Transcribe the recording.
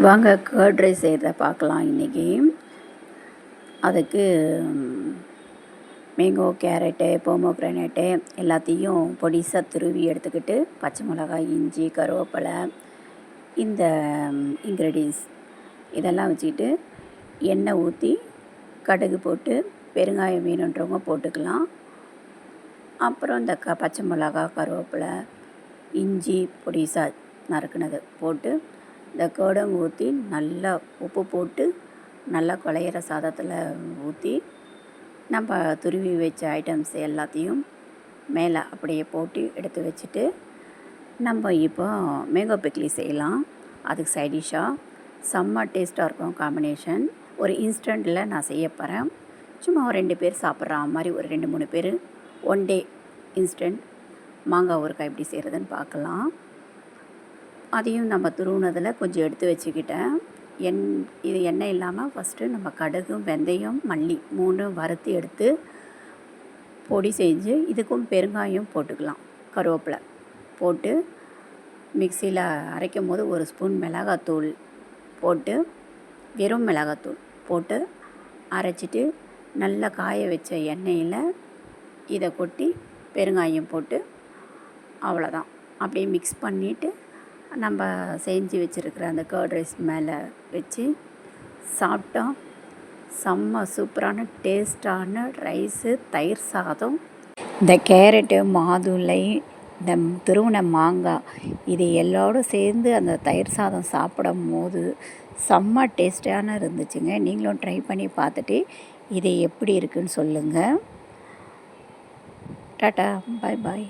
வாங்க curd rice செய்கிறத பார்க்கலாம் இன்றைக்கி. அதுக்கு மேங்கோ, கேரட்டு, போமோக்ரானேட்டு எல்லாத்தையும் பொடிசாக துருவி எடுத்துக்கிட்டு, பச்சை மிளகாய், இஞ்சி, கருவேப்பிலை, இந்த இன்க்ரீடியன்ஸ் இதெல்லாம் வச்சுக்கிட்டு எண்ணெய் ஊற்றி கடுகு போட்டு பெருங்காயம் வேணுன்றவங்க போட்டுக்கலாம். அப்புறம் இந்த பச்சை மிளகா, கருவேப்பிலை, இஞ்சி பொடிசாக நறுக்குனது போட்டு இந்த கர்டும் ஊற்றி நல்லா உப்பு போட்டு நல்லா குழையிற சாதத்தில் ஊற்றி நம்ம துருவி வச்ச ஐட்டம்ஸ் எல்லாத்தையும் மேலே அப்படியே போட்டு எடுத்து வச்சுட்டு நம்ம இப்போ மேங்கோ பிக்லி செய்யலாம். அதுக்கு சைடிஷ்ஷாக செம்ம டேஸ்ட்டாக இருக்கும் காம்பினேஷன். ஒரு இன்ஸ்டண்ட்டில் நான் செய்ய போகிறேன். சும்மா ஒரு 2 பேர் சாப்பிட்ற மாதிரி ஒரு 2-3 பேர் ஒன் டே இன்ஸ்டன்ட் மாங்காய் ஊறுகாய் எப்படி செய்கிறதுன்னு பார்க்கலாம். அதையும் நம்ம துருவுனதில் கொஞ்சம் எடுத்து வச்சுக்கிட்டேன். இது எண்ணெய் இல்லாமல் ஃபஸ்ட்டு நம்ம கடுகு, வெந்தயம், மல்லி 3 வறுத்து எடுத்து பொடி செஞ்சு இதுக்கும் பெருங்காயம் போட்டுக்கலாம். கருவேப்பிலை போட்டு மிக்சியில் அரைக்கும் போது 1 ஸ்பூன் மிளகாத்தூள் போட்டு வெறும் மிளகாத்தூள் போட்டு அரைச்சிட்டு நல்லா காய வச்ச எண்ணெயில் இதை கொட்டி பெருங்காயம் போட்டு அவ்வளோதான். அப்படியே மிக்ஸ் பண்ணிவிட்டு நம்ம செஞ்சு வச்சுருக்கிற அந்த கர்ட் ரைஸ் மேலே வச்சு சாப்பிட்டா செம்ம சூப்பரான டேஸ்டான ரைஸு, தயிர் சாதம். இந்த கேரட்டு, மாதுளை, இந்த துருவின மாங்காய் இது எல்லோரும் சேர்ந்து அந்த தயிர் சாதம் சாப்பிடும் போது செம்ம டேஸ்டான இருந்துச்சுங்க. நீங்களும் ட்ரை பண்ணி பார்த்துட்டு இது எப்படி இருக்குன்னு சொல்லுங்கள். டாட்டா, பாய் பாய்.